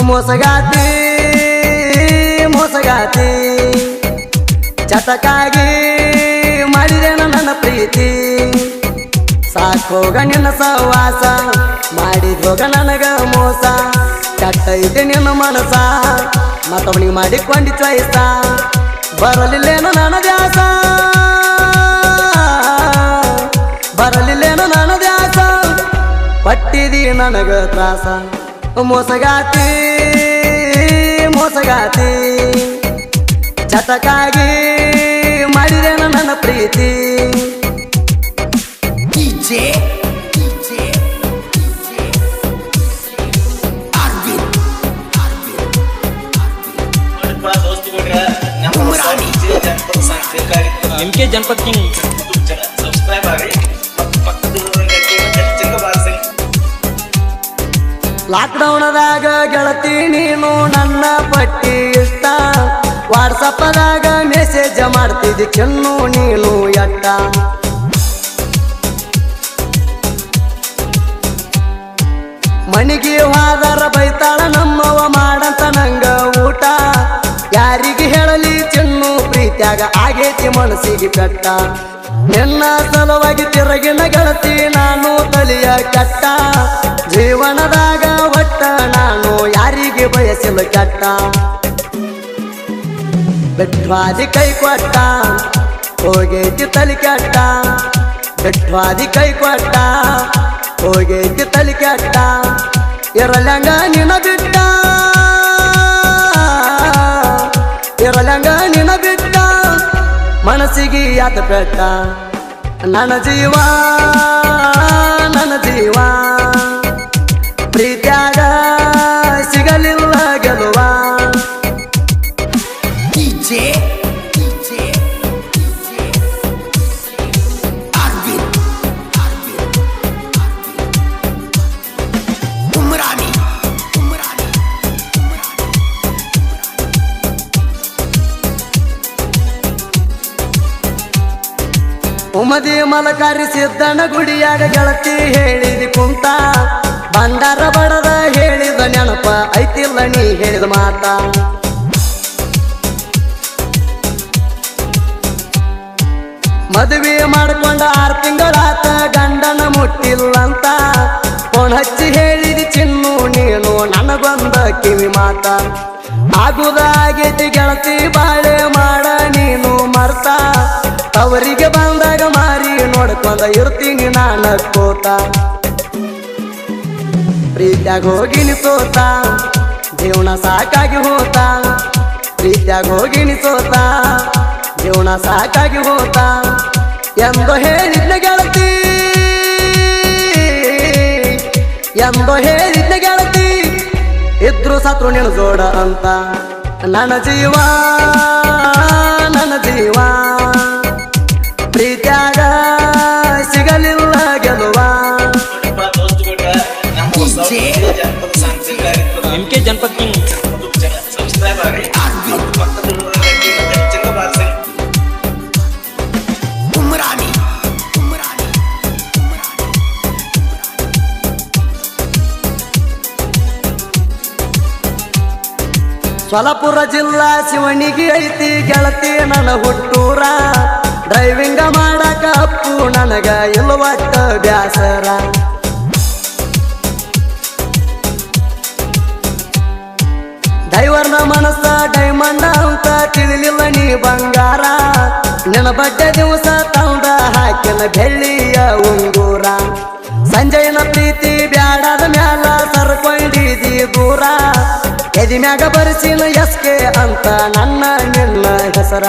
ಮೋಸಗಾತಿ ಮೋಸಗಾತಿ ಚಟಕಾಗಿ ಮಾಡಿದೆ ನನ್ನ ಪ್ರೀತಿ ಸಾಕೋಗ ನಿನ್ನ ಸವಾಸ ಮಾಡಿದೋಗ ನನಗ ಮೋಸ ಕೆಟ್ಟೈತೆ ನಿನ್ನ ಮನಸ ಮತ್ತವನಿಗೆ ಮಾಡಿಕೊಂಡಿ ಚಾಯ್ಸ ಬರಲಿಲ್ಲೇನು ನನ್ನ ದ್ಯಾಸ ಬರಲಿಲ್ಲೇನು ನನ್ನ ದ್ಯಾಸ ಪಟ್ಟಿದಿ ನನಗ ತ್ರಾಸ ಮೋಸಗಾತಿ ಮೋಸಗಾತಿ ಚಟಕಾಗಿ ಮಾಡಿದೆ ನನ್ನ ಪ್ರೀತಿ MK जनपद किंग सब्सक्राइब आगे ಲಾಕ್ಡೌನದಾಗ ಗೆಳತಿ ನೀನು ನನ್ನ ಪಟ್ಟಿ ಇಷ್ಟ ವಾಟ್ಸಪ್ಪದಾಗ ಮೆಸೇಜ್ ಮಾಡ್ತಿದ್ದಿ ಚೆನ್ನು ನೀನು ಎಟ್ಟ ಮನಿಗೆ ಹೋದರ ಬೈತಾಳ ನಮ್ಮವ ಮಾಡಂತ ನಂಗ ಊಟ ಯಾರಿಗೆ ಹೇಳಲಿ ಚೆನ್ನು ಪ್ರೀತ್ಯಾಗ ಆಗೇತಿ ಮನಸ್ಸಿಗೆ ಕಟ್ಟ ನಿನ್ನ ಸಲುವಾಗಿ ತಿರಗಿನ ಗೆಳತಿ ನಾನು ತಲಿಯ ಕೆಟ್ಟ ಜೀವನದಾಗ ಒಟ್ಟ ನಾನು ಯಾರಿಗೆ ಬಯಸಿಲ್ಲ ಕೆಟ್ಟ ಬೆಟ್ವಾದಿ ಕೈ ಕೊಟ್ಟ ಹೋಗೈತಿ ತಲಿ ಕೆಟ್ಟ ಬೆಟ್ವಾದಿ ಕೈ ಕೊಟ್ಟ ಹೋಗೈತಿ ತಲಿ ಕೆಟ್ಟ ಇರಲಂಗ ನಿನ ಬಿಟ್ಟ ಇರಲಂಗ ನಿನ ಬಿಟ್ಟ ಮನಸ್ಸಿಗೆ ಯಾತ ಪೆಟ್ಟ ನನ್ನ ಜೀವ ನನ್ನ ಜೀವ ಪ್ರೀತ್ಯಾಗ ಸಿಗಲಿಲ್ಲ ಗೆಲುವ ಉಮದಿ ಮಲಕಾರಿ ಸಿದ್ದನ ಗುಡಿಯಾಗ ಗೆಳತಿ ಹೇಳಿದಿ ಕುಂತ ಬಂಡಾರ ಬಡದ ಹೇಳಿದ ನೆನಪ ಐತಿಲ್ಲ ನೀ ಹೇಳಿದ ಮಾತ ಮದುವೆ ಮಾಡ್ಕೊಂಡ 6 ತಿಂಗಳಾತ ಗಂಡನ ಮುಟ್ಟಿಲ್ಲಂತ ಫೋನ್ ಹಚ್ಚಿ ಹೇಳಿದಿ ಚಿನ್ನು ನೀನು ನನಗೊಂದ ಕಿವಿ ಮಾತ ಆಗುದಾಗೈತಿ ಗೆಳತಿ ಬಾಳೆ ಮಾಡ ನೀನು ಮರ್ತ ಅವರಿಗೆ ಬಂದಾಗ ಮಾರಿ ನೋಡ್ಕೊಂಡ ಇರ್ತೀನಿ ನಾನ ಕೋತ ಪ್ರೀತ್ಯಾಗ ಹೋಗಿನಿ ಸೋತ ಜೀವನ ಸಾಕಾಗಿ ಹೋತ ಪ್ರೀತ್ಯಾಗ ಹೋಗಿನಿ ಸೋತ ಜೀವನ ಸಾಕಾಗಿ ಹೋತ ಎಂದೋ ಹೇಳಿದ್ನ ಗೆಳತಿ ಎಂದೋ ಹೇಳಿದ್ನ ಗೆಳತಿ ಇದ್ರು ಸತ್ರು ನೀನು ಜೋಡ ಅಂತ ನನ್ನ ಜೀವ ನನ್ನ ಜೀವ ಪ್ರೀತ್ಯಾಗ ಸಿಗಲಿಲ್ಲ ಗೆಲುವ MK जनपद किंग सब्सक्राइब आगे ಸೊಲಪುರ ಜಿಲ್ಲಾ ಶಿವಣಿಗೆ ಐತಿ ಗೆಳತಿ ನನ್ನ ಹುಟ್ಟೂರ ಡ್ರೈವಿಂಗ ಮಾಡಕ ಅಪ್ಪು ನನಗ ಇಲ್ಲವಟ್ಟ ಬ್ಯಾಸರ ಡ್ರೈವರ್ನ ಮನಸ್ಸ ಡೈಮಂಡ ಅಂತ ತಿಳಿಲಿಲ್ಲ ನೀ ಬಂಗಾರ ನಿನ್ನ ಬಡ್ಡೆ ದಿವಸ ತಂದ ಹಾಕಿನ ಬೆಳ್ಳಿಯ ಉಂಗೂರ ಸಂಜಯನ ಪ್ರೀತಿ ಬ್ಯಾಡದ ಮ್ಯಾಲ ಸರ್ಕೊಂಡಿದಿ ದೂರ ಎದಿ ಮ್ಯಾಗ ಬರಿಸಿನ ಎಸ್ಕೆ ಅಂತ ನನ್ನ ನಿನ್ನ ಹೆಸರ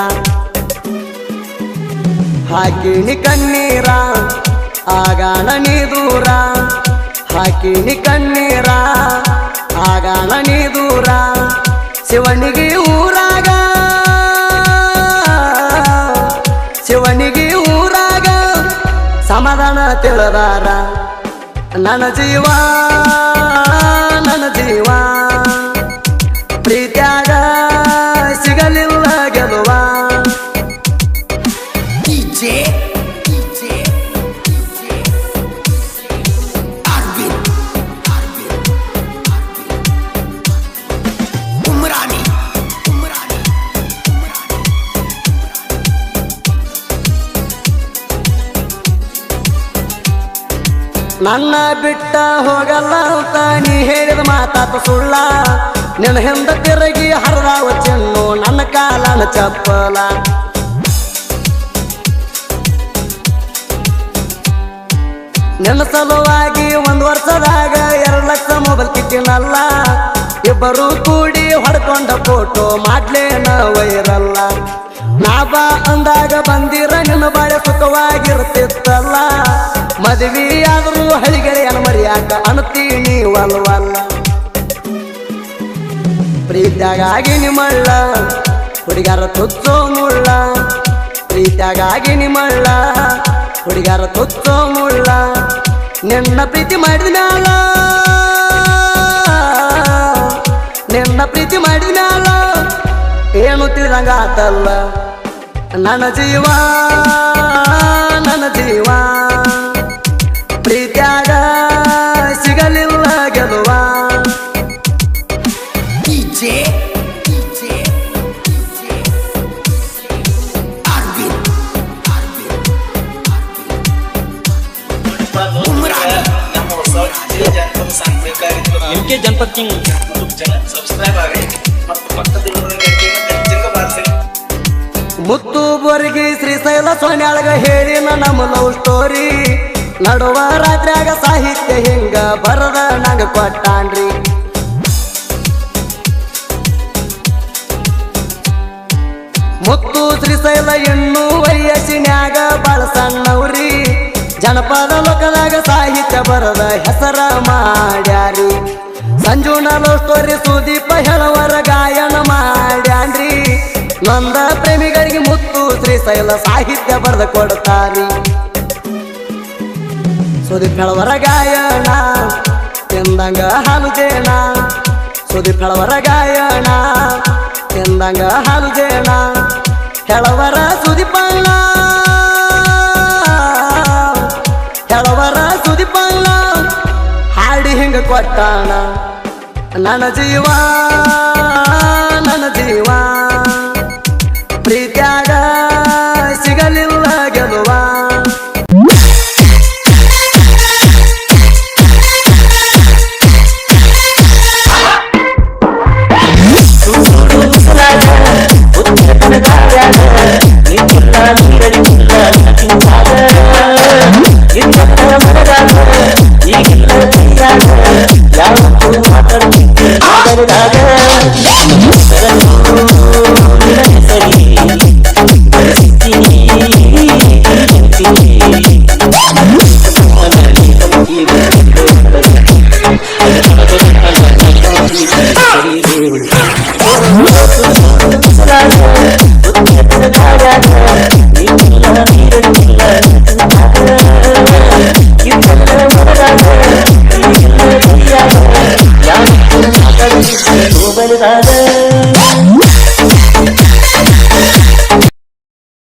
ಹಾಕಿನಿ ಕಣ್ಣೀರ ಆಗಾಣ ನೀ ದೂರ ಹಾಕಿನಿ ಕಣ್ಣೀರ ಆಗಾಣ ನೀ ದೂರ ಶಿವನಿಗೆ ಊರಾಗ ಶಿವನಿಗೆ ಊರಾಗ ಸಮಾಧಾನ ತಿಳಿದಾರ ನನ್ನ ಜೀವ ನನ್ನ ಜೀವ ಪ್ರೀತ್ಯಾಗ ಸಿಗಲಿಲ್ಲ ಗೆಲುವ ನನ್ನ ಬಿಟ್ಟ ಹೋಗಲ್ಲ ಅಂತ ನೀ ಹೇಳಿದ ಮಾತಾತ ಸುಳ್ಳ ನಿನ್ನ ಹಿಂದ ತಿರುಗಿ ಹರಿದಾವ ಚೆನ್ನು ನನ್ನ ಕಾಲನ ಚಪ್ಪಲ ನಿನ್ನ ಸಲುವಾಗಿ 1 ವರ್ಷದಾಗ 2 ಲಕ್ಷ ಮೊಬೈಲ್ ಕಿತ್ತಿನಲ್ಲ ಇಬ್ಬರು ಕೂಡಿ ಹೊಡ್ಕೊಂಡ ಫೋಟೋ ಮಾಡ್ಲೇನ ವೈರಲ್ಲ ನಾ ಬಾ ಅಂದಾಗ ಬಂದಿರ ನಿನ್ನ ಬಾಳೆ ಸುಖವಾಗಿರ್ತಿತ್ತಲ್ಲ ಮದುವೆ ಆದ್ರೂ ಹಳಿಗೆಳೆಯನ ಮರಿಯಾಕ ಅನ್ತೀನಿ ವಲ್ವಲ್ಲ ಪ್ರೀತ್ಯಾಗಾಗಿ ನಿಮ್ಮಳ್ಳ ಹುಡುಗಾರ ತುಚ್ಚೋ ಮುಳ್ಳ ಪ್ರೀತ್ಯಾಗಾಗಿ ನಿಮ್ಮಳ್ಳ ಹುಡುಗಾರ ತುಚ್ಚೋ ಮುಳ್ಳ ನಿನ್ನ ಪ್ರೀತಿ ಮಾಡಿದ ಮ್ಯಾಲ ನಿನ್ನ ಪ್ರೀತಿ ಮಾಡಿದ ಮ್ಯಾಲ ಏನು ತಿಳಿದಂಗ ಆತಲ್ಲ ನನ್ನ ಜೀವ ಪ್ರೀತ್ಯಾಗ ಸಿಗಲಿಲ್ಲ ಗೆಲುವ MK ಜನಪದ ಕಿಂಗ್ ಯೂಟ್ಯೂಬ್ ಚಾನಲ್ ಸಬ್ಸ್ಕ್ರೈಬ್ ಆಗಿ ಮತ್ತು ಪಕ್ಕದಲ್ಲಿರುವ ಗಂಟೆಯನ್ನು ಖಚಿతంగా ಬಾರಿಸಿ ಮುತ್ತು ಬೋರಿಗೆ ಶ್ರೀಶೈಲ ಸೋನ್ಯಾಳಗ ಹೇಳಿನ ನಮ್ಮ ಲವ್ ಸ್ಟೋರಿ ನಡುವ ರಾತ್ರಿಯಾಗ ಸಾಹಿತ್ಯ ಹಿಂಗ ಬರದ ನಂಗ ಕೊಟ್ಟಾನ್ರಿ ಮುತ್ತು ಶ್ರೀಶೈಲ ಇನ್ನೂ ವಯಸ್ಸಿನ್ಯಾಗ ಬಾಳ ಸಣ್ಣವ್ರಿ ಜನಪದ ಲೋಕದಾಗ ಸಾಹಿತ್ಯ ಬರದ ಹೆಸರ ಮಾಡ್ಯಾರಿ ಸಂಜೂನ ಲವ್ ಸ್ಟೋರಿ ಸುದೀಪ ಹೇಳವರ ಗಾಯನ ಮಾಡ್ಯಾನ್ರಿ ನಂದ ಪ್ರೇಮಿಗಳಿಗೆ ಮುತ್ತು ಶ್ರೀಶೈಲ ಸಾಹಿತ್ಯ ಬರೆದ ಕೊಡ್ತಾರಿ ಸುದೀಪ್ ಹೇಳವರ ಗಾಯನ ತಿಂದಂಗ ಹಾಲು ಜೇನ ಸುದೀಪ್ ಹೇಳವರ ಗಾಯನ ತಿಂದಂಗ ಹಾಲು ಜೇನ ಹೇಳವರ ಸುದೀಪಣ್ಣ ಹೇಳವರ ಸುದೀಪಣ್ಣ ಹಾಡಿ ಹಿಂಗ ಕೊಟ್ಟಾಣ ನನ್ನ ಜೀವ ಪ್ರೀತ್ಯಾಗ ಸಿಗಲಿಲ್ಲ ಗೆಲುವ Oh,